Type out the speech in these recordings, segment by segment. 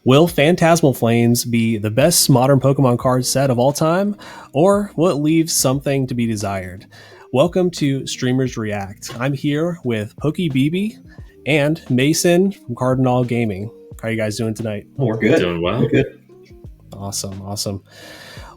Will Phantasmal Flames be the best modern Pokemon card set of all time, or will it leave something to be desired? Welcome to Streamers React. I'm here with PokeBB and Mason from Cardinal Gaming. How are you guys doing tonight? We're good. Doing well. We're good. Awesome.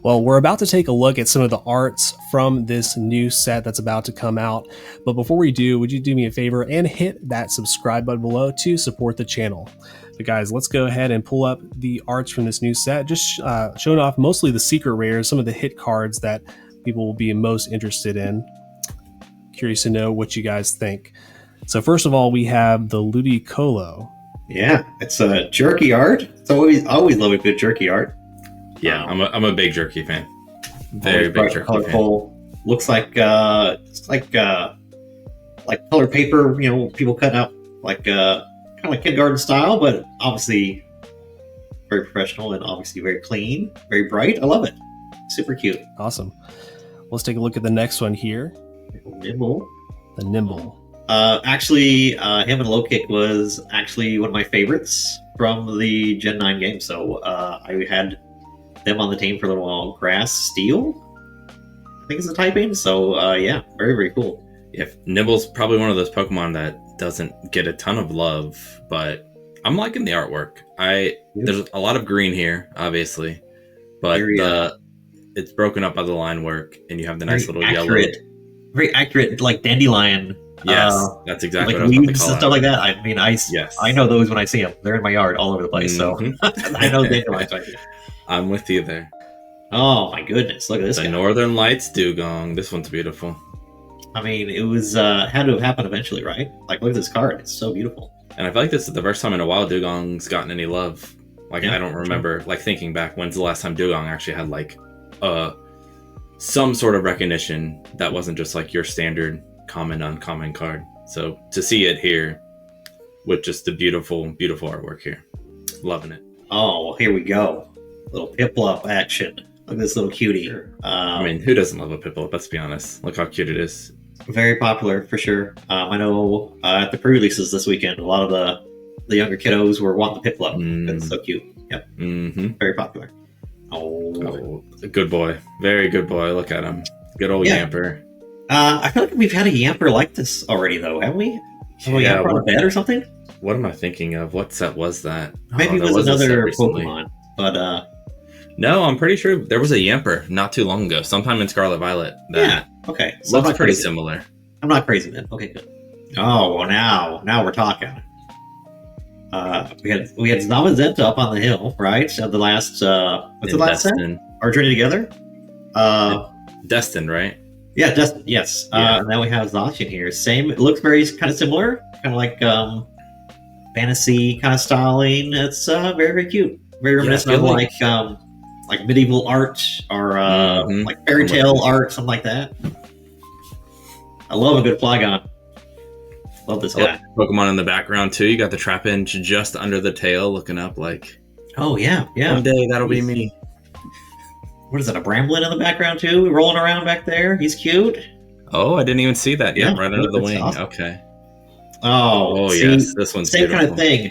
Well, we're about to take a look at some of the arts from this new set that's about to come out. But before we do, would you do me a favor and hit that subscribe button below to support the channel? So guys, let's go ahead and pull up the arts from this new set, just showing off mostly the secret rares, some of the hit cards that people will be most interested in. Curious to know what you guys think. So first of all, we have the Ludicolo. Yeah, it's a jerky art. It's always love a good jerky art. Yeah, I'm a big jerky fan. Very big jerky colorful. Fan. Looks like it's like colored paper. You know, people cut out like kind of like kindergarten style, but obviously very professional and obviously very clean, very bright. I love it. Super cute. Awesome. Let's take a look at the next one here. Nimble. The Nimble. Actually, him and Low Kick was actually one of my favorites from the Gen 9 game. So I had them on the team for a little while. Grass Steel, I think is the typing. So yeah, very, very cool. Yeah, Nimble's probably one of those Pokemon that doesn't get a ton of love, but I'm liking the artwork. There's a lot of green here, obviously, but it's broken up by the line work, and you have the nice little yellow. Very accurate, like dandelion. Yes, that's exactly like what I was about to leaves call and stuff like that. I mean, I know those when I see them. They're in my yard all over the place, so I know dandelions. I'm with you there. Oh my goodness! Look at this. The guy. Northern Lights Dugong. This one's beautiful. I mean, it was had to have happened eventually, right? Like, look at this card; it's so beautiful. And I feel like this is the first time in a while Dugong's gotten any love. Like, I don't remember, like, thinking back, when's the last time Dugong actually had like some sort of recognition that wasn't just like your standard common uncommon card. So to see it here with just the beautiful artwork here, loving it. Oh, here we go. Little Piplup action. Look at this little cutie. I mean, who doesn't love a Piplup? Let's be honest. Look how cute it is. Very popular for sure. I know at the pre-releases this weekend, a lot of the younger kiddos were wanting the Piplup. It's so cute. Yep. Very popular. Oh, good boy. Very good boy. Look at him. Good old Yamper. I feel like we've had a Yamper like this already, though, haven't we? Yamper on a bed or something? What am I thinking of? What set was that? Maybe it was another Pokemon, but no, I'm pretty sure there was a Yamper not too long ago, sometime in Scarlet Violet. Okay. So looks pretty similar. I'm not crazy then. Okay, good. Oh, well, now we're talking. We had Zamazenta up on the hill, right? So the last what's the last set? Our Journey Together? Destined, right? Yeah, Destined, yes. And then we have Zacian here. Same, it looks very kind of similar, kind of like fantasy kind of styling. It's very, very cute. Very reminiscent of like medieval art or like fairy tale art, something like that. I love a good Flygon. Love this guy. Pokemon in the background too. You got the Trapinch just under the tail, looking up like. Oh yeah. One day that'll be me. What is it? A Bramblin in the background too, rolling around back there. He's cute. Oh, I didn't even see that. Yeah, right under the wing. Awesome. Okay. Oh yes, this one's same beautiful. kind of thing.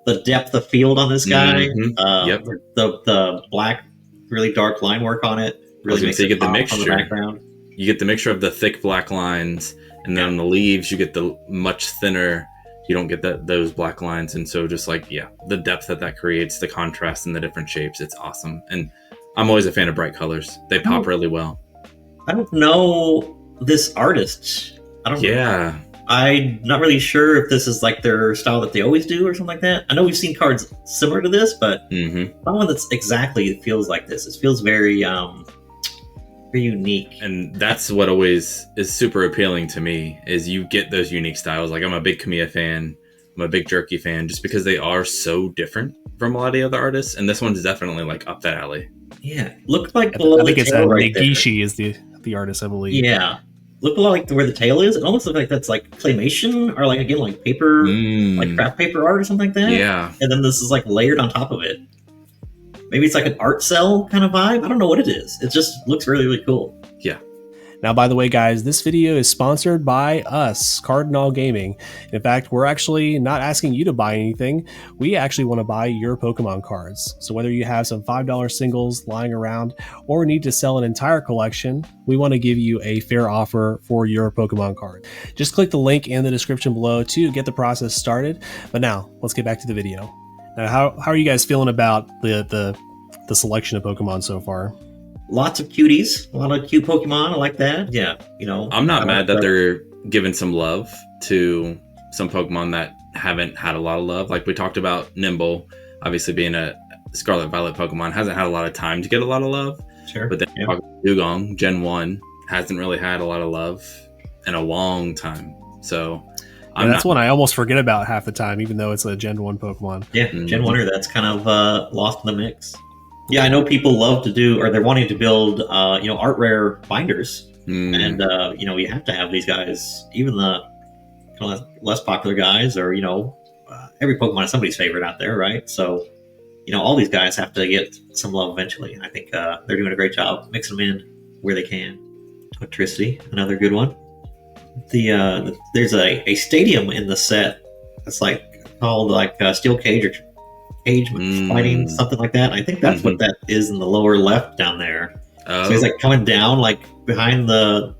The depth of field on this guy. Yep. The black, really dark line work on it. Really makes you get the mixture. mixture. On the background. You get the mixture of the thick black lines, and then on the leaves you get the much thinner. You don't get those black lines, and so just like the depth that creates, the contrast and the different shapes. It's awesome, and I'm always a fan of bright colors. They pop really well. I don't know this artist. Yeah. I'm not really sure if this is like their style that they always do or something like that. I know we've seen cards similar to this, but not one that's exactly feels like this. It feels very very unique. And that's what always is super appealing to me, is you get those unique styles. Like, I'm a big Kamiya fan. I'm a big Jerky fan, just because they are so different from a lot of the other artists. And this one's definitely like up that alley. Yeah. Look like I think it's Negishi is the artist, I believe. Yeah. Look a lot like where the tail is. It almost looks like that's like claymation or like, again, like paper, like craft paper art or something like that. Yeah. And then this is like layered on top of it. Maybe it's like an art cell kind of vibe. I don't know what it is. It just looks really, really cool. Yeah. Now, by the way, guys, this video is sponsored by us, Cardinal Gaming. In fact, we're actually not asking you to buy anything. We actually want to buy your Pokemon cards. So whether you have some $5 singles lying around or need to sell an entire collection, we want to give you a fair offer for your Pokemon card. Just click the link in the description below to get the process started. But now, let's get back to the video. Now, how are you guys feeling about the selection of Pokemon so far? Lots of cuties, a lot of cute Pokemon. I like that. Yeah, I'm not mad that they're giving some love to some Pokemon that haven't had a lot of love. Like we talked about Nimble, obviously being a Scarlet Violet Pokemon, hasn't had a lot of time to get a lot of love. Sure. But then Dugong, Gen 1, hasn't really had a lot of love in a long time. So that's one I almost forget about half the time, even though it's a Gen 1 Pokemon. Yeah, Gen 1er, that's kind of lost in the mix. Yeah, I know people love to do, or they're wanting to build, art rare binders, and you have to have these guys, even the kind of less popular guys, or every Pokemon is somebody's favorite out there, right? So, all these guys have to get some love eventually. I think they're doing a great job mixing them in where they can. Electricity, another good one. There's a stadium in the set that's called Steel Cage or Cage fighting, something like that. I think that's what that is in the lower left down there. So he's coming down behind the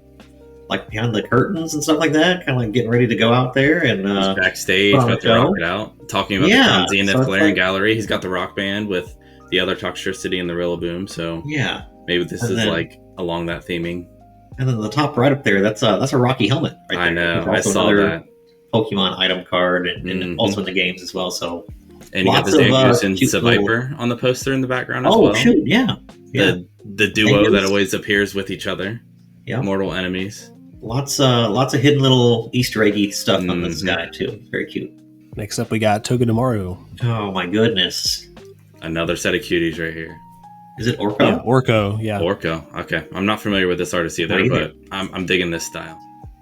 curtains and stuff like that, kind of getting ready to go out there and he's backstage about to rock it out, talking about the Zenith Galarian Gallery. He's got the rock band with the other Toxtricity and the Rillaboom. So maybe this is along that theming. And then the top right up there, that's a Rocky helmet. Right there. I know. I saw that Pokemon item card and also in the games as well. So. And you got the Zangoose and Seviper on the poster in the background as well. Oh, shoot, yeah. The duo that always appears with each other. Yeah. Mortal enemies. Lots of hidden little Easter eggy stuff on this guy, too. Very cute. Next up, we got Togedemaru. Oh, my goodness. Another set of cuties right here. Is it Orko? Yeah, Orko, yeah. Orko, okay. I'm not familiar with this artist either, but I'm digging this style.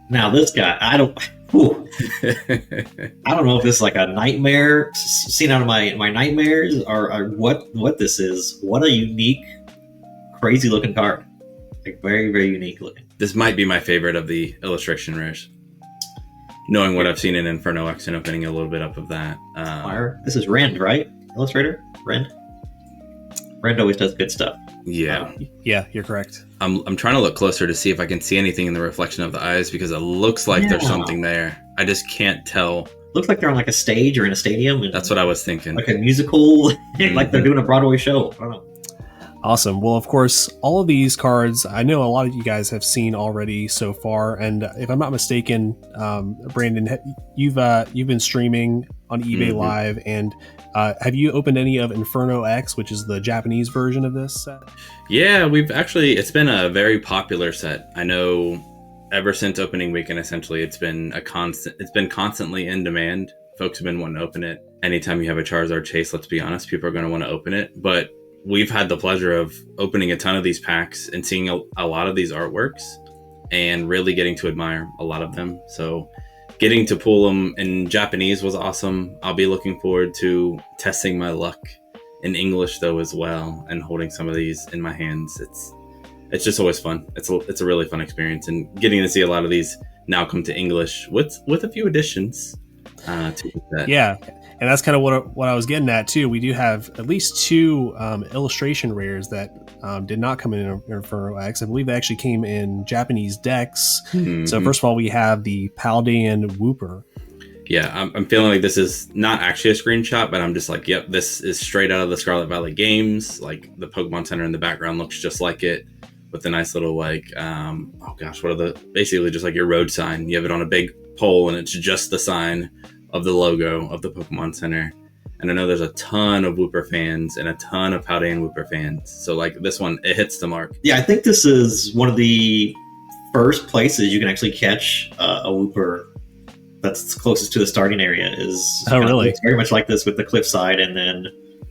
Now, this guy, I don't know if this is a nightmare seen out of my nightmares or what this is. What a unique, crazy looking card. Very, very unique looking. This might be my favorite of the illustration rares. Knowing what I've seen in Inferno X and opening a little bit up of that. This is Rend, right? Illustrator? Rend? Rend always does good stuff. Yeah. Yeah, you're correct. I'm trying to look closer to see if I can see anything in the reflection of the eyes because it looks like there's something there. I just can't tell. Looks like they're on a stage or in a stadium. That's what I was thinking. Like a musical, like they're doing a Broadway show. I don't know. Awesome. Well, of course, all of these cards, I know a lot of you guys have seen already so far. And if I'm not mistaken, Brandon, you've been streaming on eBay Live, and have you opened any of Inferno X, which is the Japanese version of this set? Yeah, it's been a very popular set. I know ever since opening weekend, essentially, it's been constantly in demand. Folks have been wanting to open it. Anytime you have a Charizard chase, let's be honest, people are going to want to open it. But we've had the pleasure of opening a ton of these packs and seeing a lot of these artworks and really getting to admire a lot of them. So getting to pull them in Japanese was awesome. I'll be looking forward to testing my luck in English though as well, and holding some of these in my hands. It's just always fun. It's a really fun experience, and getting to see a lot of these now come to English with a few additions to that. Yeah. And that's kind of what I was getting at too. We do have at least two illustration rares that did not come in Inferno X. I believe they actually came in Japanese decks. Mm-hmm. So first of all, we have the Paldean Wooper. Yeah, I'm feeling like this is not actually a screenshot, but I'm just like, yep, this is straight out of the Scarlet Violet games. Like the Pokemon Center in the background looks just like it, with a nice little basically just like your road sign. You have it on a big pole, and it's just the sign of the logo of the Pokemon Center. And I know there's a ton of Wooper fans and a ton of Paldean Wooper fans. So like this one, it hits the mark. Yeah, I think this is one of the first places you can actually catch a Wooper that's closest to the starting area. Really? It's very much like this with the cliffside and then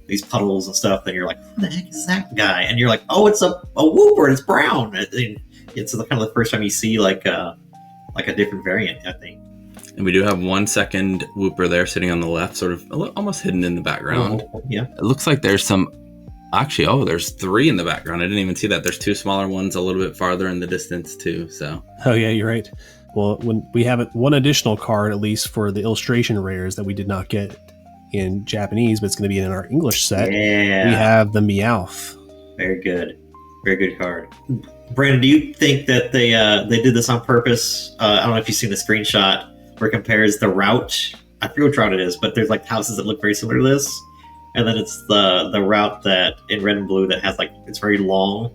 these puddles and stuff. And you're like, who the heck is that guy? And you're like, oh, it's a Wooper. It's brown. It's kind of the first time you see like a different variant, I think. And we do have 1 second Wooper there sitting on the left, sort of almost hidden in the background. Oh, yeah. It looks like there's some Actually, there's 3 in the background. I didn't even see that. There's 2 smaller ones a little bit farther in the distance too. So. Oh yeah, you're right. Well, when we have one additional card, at least for the illustration rares that we did not get in Japanese, but it's going to be in our English set. Yeah. We have the Meowth. Very good. Very good card. Brandon, do you think that they did this on purpose? I don't know if you've seen the screenshot where it compares the route. I forget which route it is, but there's like houses that look very similar to this. And then it's the route that in red and blue that has like, it's very long.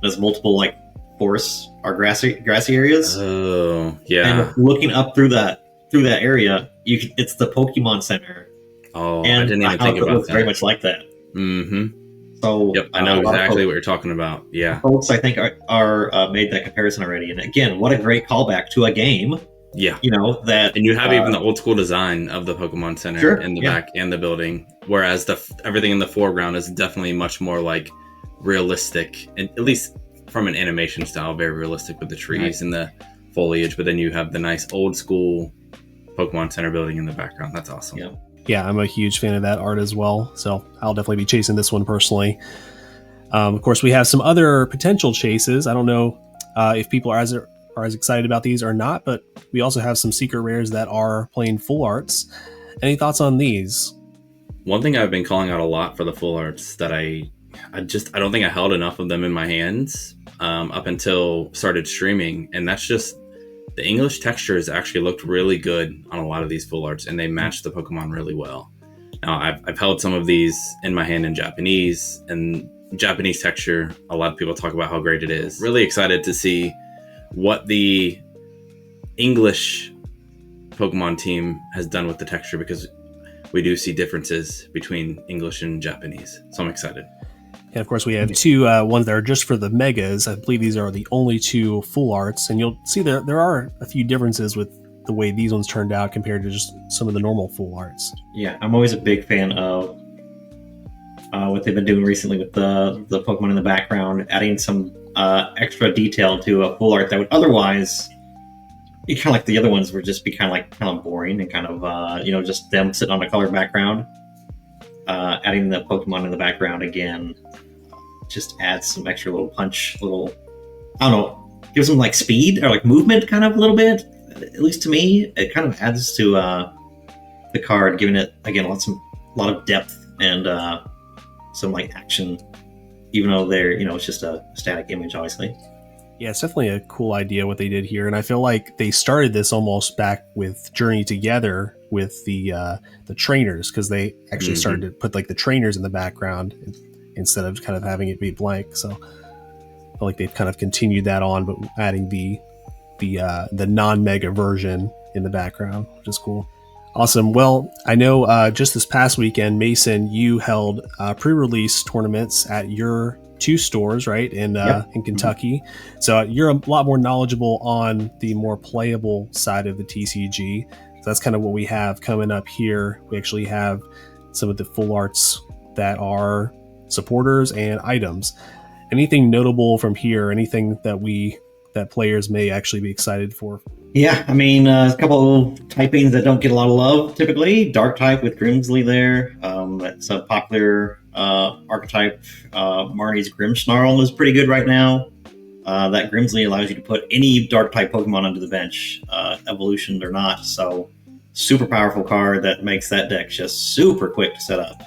There's multiple like forests or grassy areas. Oh, yeah. And looking up through that area, it's the Pokemon Center. Oh, and I didn't even think about that. Very much like that. Mm-hmm. So yep, I know exactly what you're talking about. Yeah, folks, I think are made that comparison already. And again, what a great callback to a game. Yeah, that, and you have even the old school design of the Pokemon Center in the back and the building, whereas everything in the foreground is definitely much more like realistic, and at least from an animation style, very realistic with the trees and the foliage. But then you have the nice old school Pokemon Center building in the background. That's awesome. Yeah. Yeah, I'm a huge fan of that art as well, so I'll definitely be chasing this one personally. Of course, we have some other potential chases. I don't know if people are as excited about these or not, but we also have some secret rares that are playing full arts. Any thoughts on these? One thing I've been calling out a lot for the full arts that I don't think I held enough of them in my hands up until started streaming, and that's just the English textures actually looked really good on a lot of these full arts, and they matched the Pokemon really well. Now, I've held some of these in my hand in Japanese, and Japanese texture, a lot of people talk about how great it is. Really excited to see what the English Pokemon team has done with the texture, because we do see differences between English and Japanese. So I'm excited. And of course, we have 2 ones that are just for the megas. I believe these are the only 2 full arts, and you'll see there are a few differences with the way these ones turned out compared to just some of the normal full arts. Yeah, I'm always a big fan of what they've been doing recently with the Pokemon in the background, adding some extra detail to a full art that would otherwise be kind of like the other ones would just be kind of boring and kind of just them sitting on a colored background. Adding the Pokemon in the background again just adds some extra little punch, I don't know, gives them like speed or like movement kind of a little bit. At least to me, it kind of adds to the card, giving it again a lot of depth and some like action, even though it's just a static image, obviously. Yeah, it's definitely a cool idea what they did here, and I feel like they started this almost back with Journey Together with the trainers, because they actually started to put like the trainers in the background instead of kind of having it be blank. So I feel like they've kind of continued that on, but adding the non-mega version in the background, which is cool. Awesome. Well, I know just this past weekend, Mason, you held pre-release tournaments at your 2 stores, right, in Kentucky. So you're a lot more knowledgeable on the more playable side of the TCG. So that's kind of what we have coming up here. We actually have some of the full arts that are supporters and items. Anything notable from here? Anything that players may actually be excited for? Yeah, I mean, a couple typings that don't get a lot of love typically. Dark type with Grimsley there. That's a popular archetype. Marnie's Grimmsnarl is pretty good right now. That Grimsley allows you to put any dark type Pokemon onto the bench, evolution or not. So super powerful card that makes that deck just super quick to set up.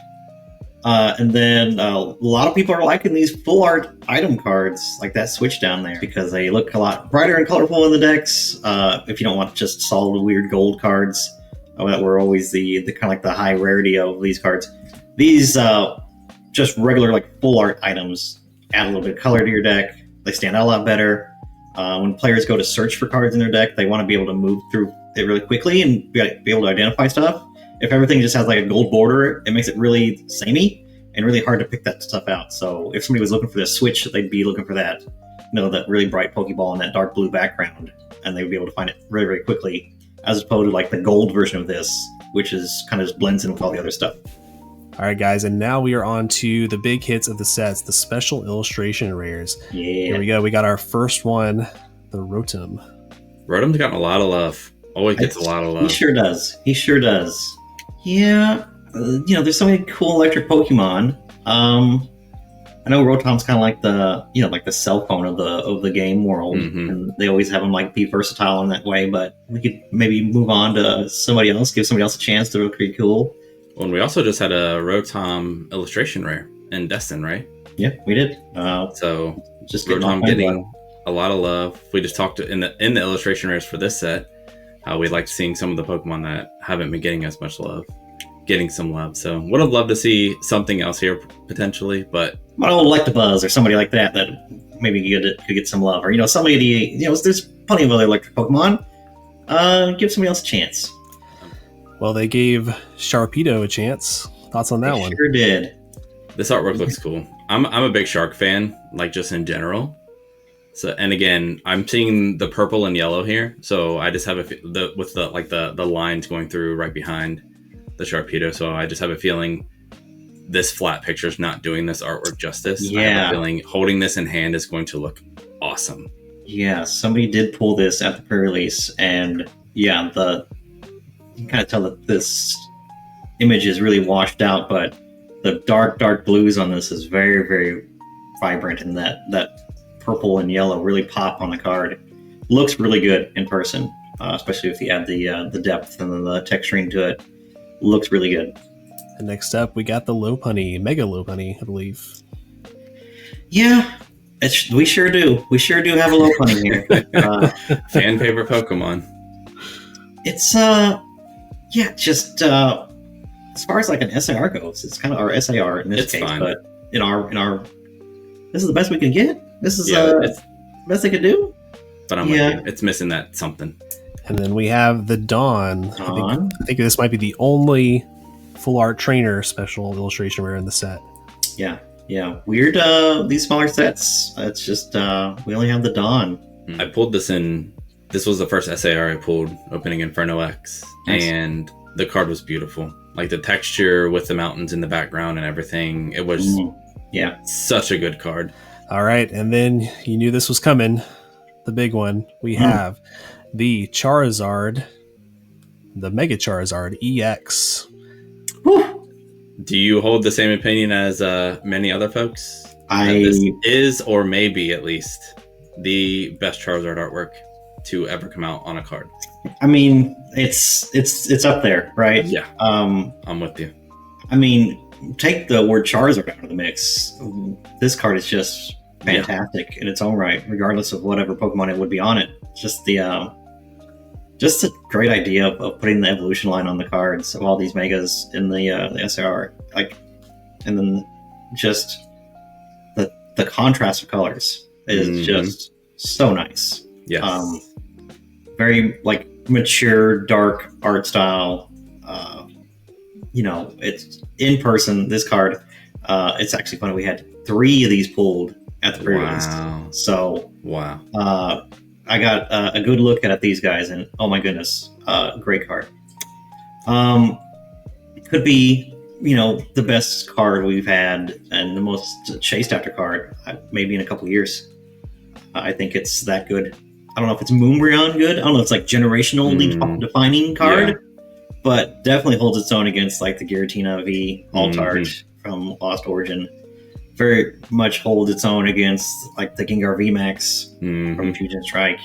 And then a lot of people are liking these full art item cards, like that switch down there, because they look a lot brighter and colorful in the decks. If you don't want just solid weird gold cards that were always the kind of like the high rarity of these cards, these just regular like full art items add a little bit of color to your deck. They stand out a lot better. When players go to search for cards in their deck, they want to be able to move through it really quickly and be able to identify stuff. If everything just has like a gold border, it makes it really samey and really hard to pick that stuff out. So if somebody was looking for the switch, they'd be looking for that, that really bright Pokeball in that dark blue background, and they would be able to find it very, very quickly, as opposed to like the gold version of this, which is kind of just blends in with all the other stuff. All right, guys, and now we are on to the big hits of the sets, the special illustration rares. Yeah. Here we go. We got our first one, the Rotom. Rotom's gotten a lot of love. Always gets a lot of love. He sure does. Yeah, there's so many cool electric Pokemon. I know Rotom's kind of like the like the cell phone of the game world, and they always have them like be versatile in that way. But we could maybe move on to somebody else, give somebody else a chance to look pretty cool. Well, and we also just had a Rotom illustration rare in Destin, right? Yeah, we did. So just Rotom getting a lot of love. We just talked in the illustration rares for this set how we liked seeing some of the Pokemon that haven't been getting as much love, getting some love. So would have loved to see something else here potentially, but Electabuzz or somebody like that maybe could get some love, or somebody there's plenty of other electric Pokemon. Give somebody else a chance. Well, they gave Sharpedo a chance. Thoughts on that one? Sure did. This artwork looks cool. I'm a big Shark fan, like just in general. So, and again, I'm seeing the purple and yellow here, so I just have the lines going through right behind the Sharpedo. So I just have a feeling this flat picture is not doing this artwork justice. Yeah. I have a feeling holding this in hand is going to look awesome. Yeah, somebody did pull this at the pre-release, and yeah, you can kind of tell that this image is really washed out, but the dark blues on this is very, very vibrant, and that purple and yellow really pop on the card. Looks really good in person, especially if you add the depth and the texturing to it. Looks really good. And next up, we got the Lopunny, Mega Lopunny, I believe. Yeah, we sure do. We sure do have a Lopunny here. Fan favorite Pokemon. It's just as far as like an SAR goes, it's kind of our SAR in this case. Fine. But in our, this is the best we can get. This is it's best they could do. But I'm with you. It's missing that something. And then we have the Dawn. I think this might be the only full art trainer special illustration rare in the set. Yeah. Weird. These smaller sets. It's just we only have the Dawn. I pulled this in. This was the first SAR I pulled, opening Inferno X, nice. And the card was beautiful. Like the texture with the mountains in the background and everything. It was such a good card. All right, and then you knew this was coming. The big one. We have the Charizard, the Mega Charizard EX. Whew. Do you hold the same opinion as many other folks? This is, or maybe at least, the best Charizard artwork to ever come out on a card. I mean, it's up there, right? Yeah. I'm with you. I mean, take the word Charizard out of the mix. This card is just fantastic in its own right, regardless of whatever Pokemon it would be on it. Just a great idea of putting the evolution line on the cards of all these megas in the SR, and then just the contrast of colors is just so nice. Yes. Very mature, dark art style. It's in person. This card, it's actually funny. We had 3 of these pulled at the pre-release. Wow. So wow. I got a good look at these guys, and oh my goodness, great card. Could be the best card we've had and the most chased after card maybe in a couple years. I think it's that good. I don't know if it's Moonbreon good. I don't know if it's like generationally defining card, but definitely holds its own against like the Giratina V Altart from Lost Origin. Very much holds its own against like the Gengar VMAX from Fusion Strike.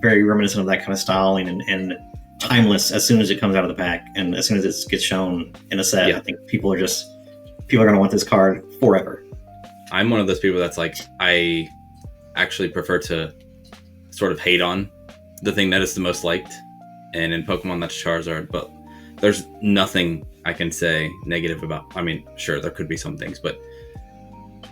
Very reminiscent of that kind of styling and timeless as soon as it comes out of the pack and as soon as it gets shown in a set. I think people are going to want this card forever. I'm one of those people that's like, I actually prefer to sort of hate on the thing that is the most liked, and in Pokemon that's Charizard, but there's nothing I can say negative about. I mean, sure, there could be some things, but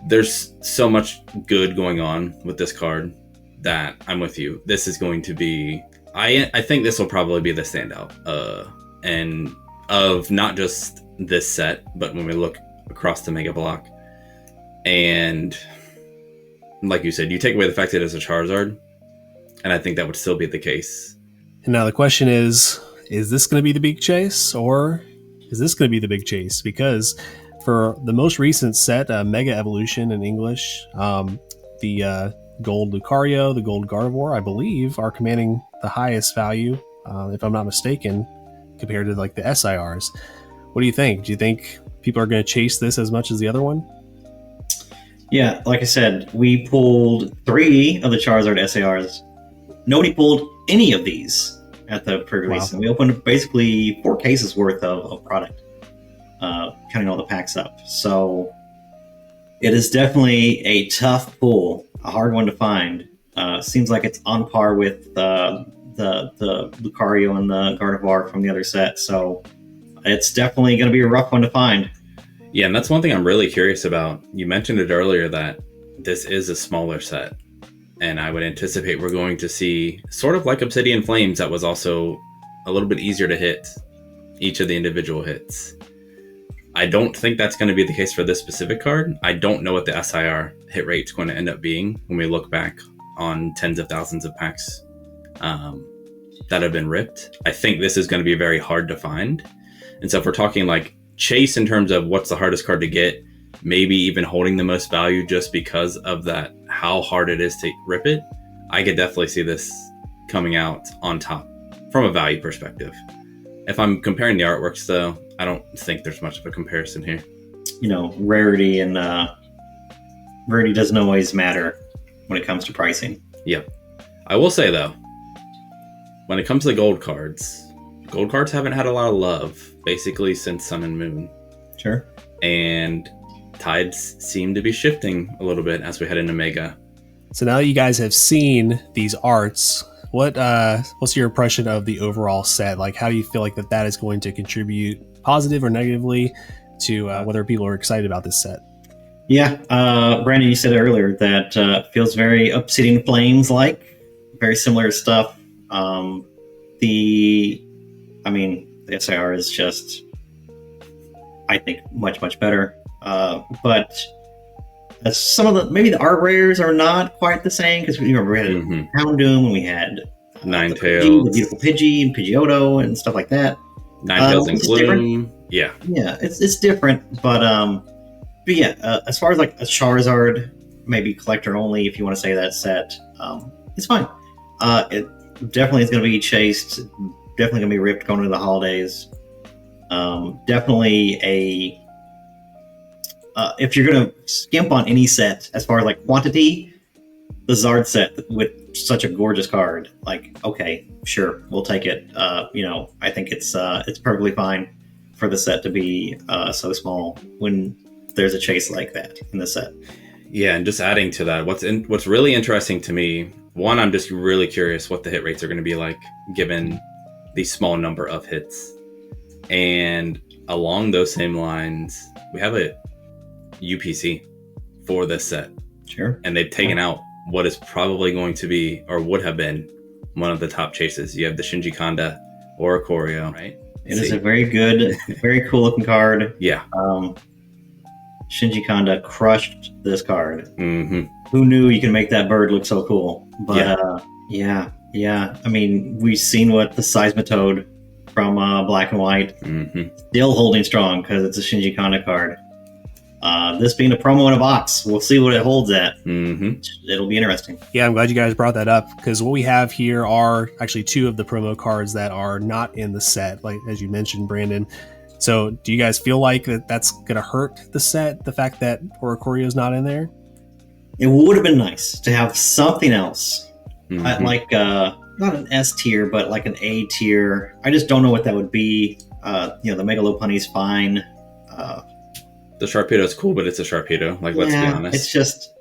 there's so much good going on with this card that I'm with you. This is going to be, I think this will probably be the standout, and of not just this set, but when we look across the Mega Block. And like you said, you take away the fact that it's a Charizard, and I think that would still be the case. And now the question is this going to be the big chase, or is this going to be the big chase? Because for the most recent set, Mega Evolution in English, the Gold Lucario, the Gold Gardevoir, I believe, are commanding the highest value, if I'm not mistaken, compared to like the SIRs. What do you think? Do you think people are going to chase this as much as the other one? Yeah, like I said, we pulled 3 of the Charizard SARs. Nobody pulled any of these at the pre-release, and we opened basically 4 cases worth of product, counting all the packs up. So it is definitely a tough pull, a hard one to find. Seems like it's on par with the Lucario and the Gardevoir from the other set. So it's definitely going to be a rough one to find. Yeah, and that's one thing I'm really curious about. You mentioned it earlier that this is a smaller set, and I would anticipate we're going to see sort of like Obsidian Flames, that was also a little bit easier to hit each of the individual hits. I don't think that's going to be the case for this specific card. I don't know what the SIR hit rate is going to end up being when we look back on tens of thousands of packs that have been ripped. I think this is going to be very hard to find. And so if we're talking like chase in terms of what's the hardest card to get, maybe even holding the most value just because of that, how hard it is to rip it, I could definitely see this coming out on top from a value perspective. If I'm comparing the artworks, though, I don't think there's much of a comparison here. You know, rarity doesn't always matter when it comes to pricing. Yeah. I will say, though, when it comes to the gold cards haven't had a lot of love, basically, since Sun and Moon. Sure. And tides seem to be shifting a little bit as we head into Mega. So now that you guys have seen these arts, what's your impression of the overall set? Like, how do you feel like that is going to contribute positive or negatively to whether people are excited about this set? Yeah, Brandon, you said earlier that feels very Obsidian Flames like, very similar stuff. The SIR is just, I think, much, much better. But some of maybe the art rares are not quite the same, because we had Houndoom, and we had Ninetales, the beautiful Pidgey and Pidgeotto and stuff like that. Ninetales and Gloom. Yeah, it's different, but yeah, as far as like a Charizard, maybe collector only, if you want to say that set, it's fine. It definitely is going to be chased, definitely going to be ripped going into the holidays. Definitely if you're going to skimp on any set as far as like quantity, the Zard set with such a gorgeous card, like, okay, sure, we'll take it. I think it's perfectly fine for the set to be so small when there's a chase like that in the set. Yeah, and just adding to that, what's really interesting to me, one, I'm just really curious what the hit rates are going to be like given the small number of hits. And along those same lines, we have a UPC for this set. Sure. And they've taken out what is probably going to be, or would have been, one of the top chases. You have the Shinji Kanda Oricorio, right? It is a very good, very cool looking card. Yeah. Shinji Kanda crushed this card. Mm-hmm. Who knew you can make that bird look so cool? But yeah. I mean, we've seen what the Seismitoad from Black and White, still holding strong because it's a Shinji Kanda card. This being a promo in a box, we'll see what it holds at. It'll be interesting. Yeah, I'm glad you guys brought that up, because what we have here are actually 2 of the promo cards that are not in the set, like as you mentioned, Brandon. So do you guys feel like that's going to hurt the set, the fact that Oricorio's not in there? It would have been nice to have something else, like not an S tier, but like an A tier. I just don't know what that would be. The Mega Lopunny's fine. The Sharpedo's cool, but it's a Sharpedo. Like, let's be honest. It's just,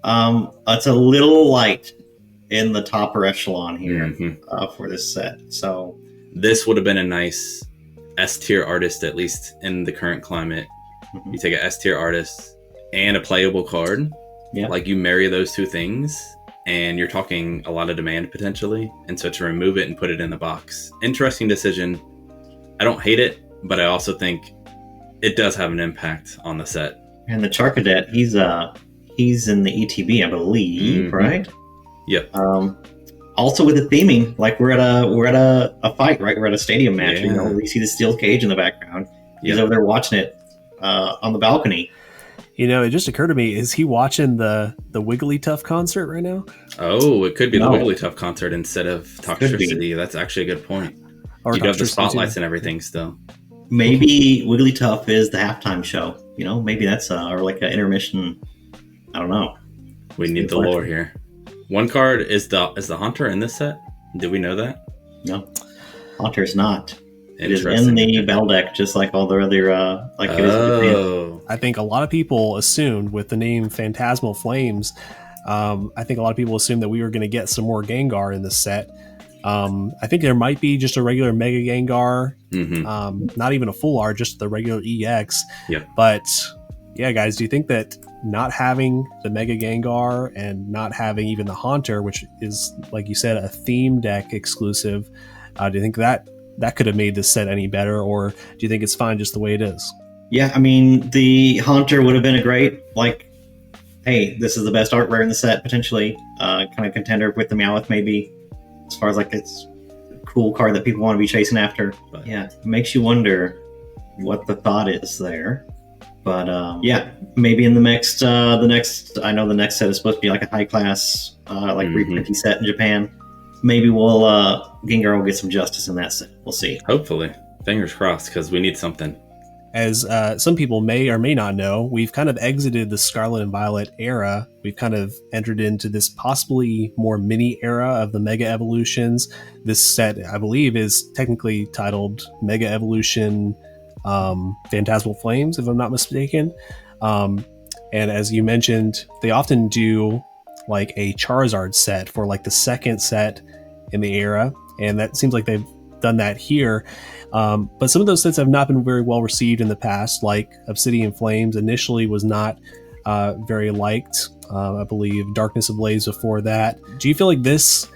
it's a little light in the topper echelon here for this set. So this would have been a nice S tier artist, at least in the current climate. You take an S tier artist and a playable card. Yeah. Like, you marry those 2 things, and you're talking a lot of demand potentially. And so to remove it and put it in the box, interesting decision. I don't hate it, but I also think it does have an impact on the set. And the Charcadet, he's in the ETB, I believe, right? Yep. Also with the theming, like we're at a fight, right? We're at a stadium match. Yeah. We see the steel cage in the background. He's over there watching it on the balcony. It just occurred to me, is he watching the Wigglytuff concert right now? Oh, it could be the Wigglytuff concert instead of Toxtricity. That's actually a good point. You do have the spotlights and everything still. Maybe Wigglytuff is the halftime show. Maybe that's or like an intermission I don't know. We need the lore here. One card is the Haunter in this set. Did we know that? No, Haunter's not. It is in the Bell deck, just like all the other it is in Japan. I think a lot of people assumed with the name Phantasmal Flames, I think a lot of people assumed that we were going to get some more Gengar in this set. I think there might be just a regular Mega Gengar, not even a full art, just the regular EX. Yep. But yeah, guys, do you think that not having the Mega Gengar and not having even the Haunter, which is, like you said, a theme deck exclusive, do you think that could have made this set any better, or do you think it's fine just the way it is? Yeah, I mean, the Haunter would have been a great, like, hey, this is the best art rare in the set, potentially. Kind of contender with the Meowth, maybe, as far as, like, it's a cool card that people want to be chasing after. But yeah, it makes you wonder what the thought is there. But yeah, maybe in the next, I know the next set is supposed to be like a high class, reprinty set in Japan. Maybe Gengar will get some justice in that set. We'll see. Hopefully. Fingers crossed, because we need something. As some people may or may not know, we've kind of exited the Scarlet and Violet era. We've kind of entered into this possibly more mini era of the Mega Evolutions. This set, I believe, is technically titled Mega Evolution Phantasmal Flames, if I'm not mistaken. And as you mentioned, they often do like a Charizard set for like the second set in the era, and that seems like they've done that here. But some of those sets have not been very well received in the past, like Obsidian Flames initially was not very liked. I believe Darkness Ablaze before that. Do you feel like this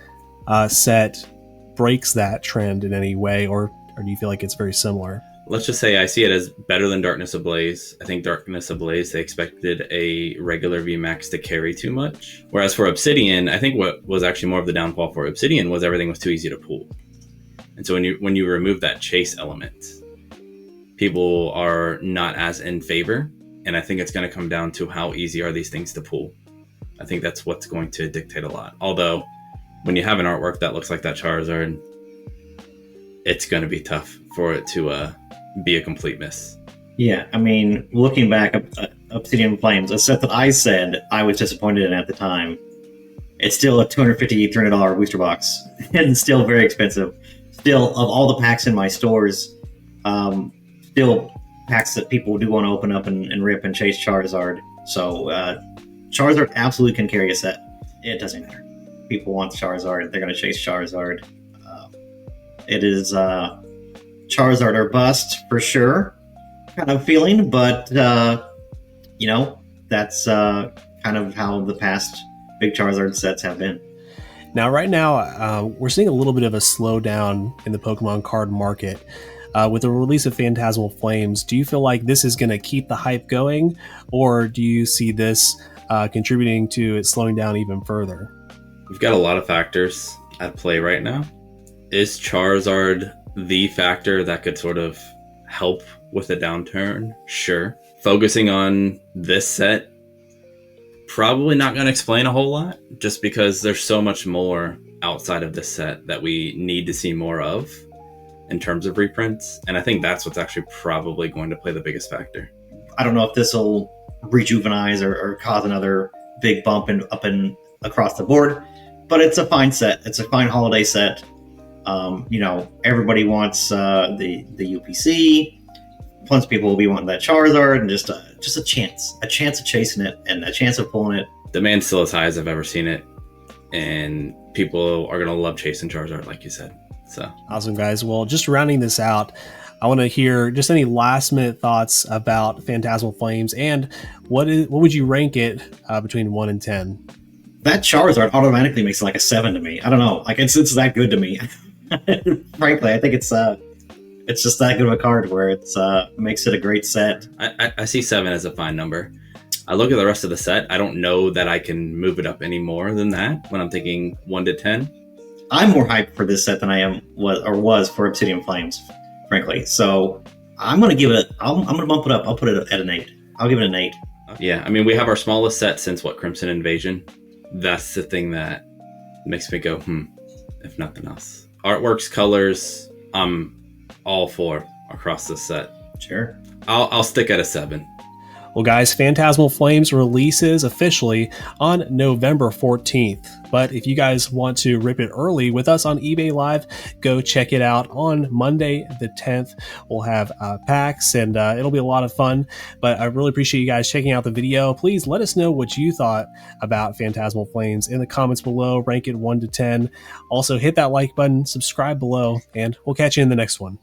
set breaks that trend in any way, or do you feel like it's very similar? Let's just say I see it as better than Darkness Ablaze. I think Darkness Ablaze, they expected a regular VMAX to carry too much. Whereas for Obsidian, I think what was actually more of the downfall for Obsidian was everything was too easy to pull. And so when you remove that chase element, people are not as in favor. And I think it's going to come down to how easy are these things to pull. I think that's what's going to dictate a lot. Although, when you have an artwork that looks like that Charizard, it's going to be tough for it to be a complete miss. Yeah, I mean, looking back at Obsidian Flames, a set that I said I was disappointed in at the time, it's still a $250, $300 booster box, and still very expensive. Still, of all the packs in my stores, still packs that people do want to open up and rip and chase Charizard. So Charizard absolutely can carry a set. It doesn't matter. People want Charizard. They're going to chase Charizard. It is Charizard or bust for sure kind of feeling, but that's kind of how the past big Charizard sets have been. Now, right now, we're seeing a little bit of a slowdown in the Pokemon card market. With the release of Phantasmal Flames, do you feel like this is going to keep the hype going, or do you see this contributing to it slowing down even further? We've got a lot of factors at play right now. Is Charizard the factor that could sort of help with the downturn? Sure. Focusing on this set, probably not going to explain a whole lot, just because there's so much more outside of this set that we need to see more of in terms of reprints. And I think that's what's actually probably going to play the biggest factor. I don't know if this will rejuvenize or cause another big bump up and across the board, but it's a fine set. It's a fine holiday set. Everybody wants the UPC. Plenty of people will be wanting that Charizard, and just a chance of chasing it and a chance of pulling it. Demand's still as high as I've ever seen it, and people are going to love chasing Charizard, like you said. So awesome, guys. Well, just rounding this out, I want to hear just any last minute thoughts about Phantasmal Flames, and what would you rank it between 1 and 10? That Charizard automatically makes it like a 7 to me. I don't know, like it's that good to me. Frankly, I think it's just that good of a card where it's makes it a great set. I see 7 as a fine number. I look at the rest of the set. I don't know that I can move it up any more than that when I'm thinking 1 to 10. I'm more hyped for this set than I was for Obsidian Flames, frankly. So I'm gonna give it. I'm gonna bump it up. I'll put it at an 8. I'll give it an 8. Yeah, I mean, we have our smallest set since Crimson Invasion. That's the thing that makes me go, if nothing else. Artworks, colors, I'm all for across the set. Sure. I'll stick at a 7. Well, guys, Phantasmal Flames releases officially on November 14th. But if you guys want to rip it early with us on eBay Live, go check it out on Monday the 10th. We'll have packs, and it'll be a lot of fun. But I really appreciate you guys checking out the video. Please let us know what you thought about Phantasmal Flames in the comments below. Rank it 1 to 10. Also, hit that like button, subscribe below, and we'll catch you in the next one.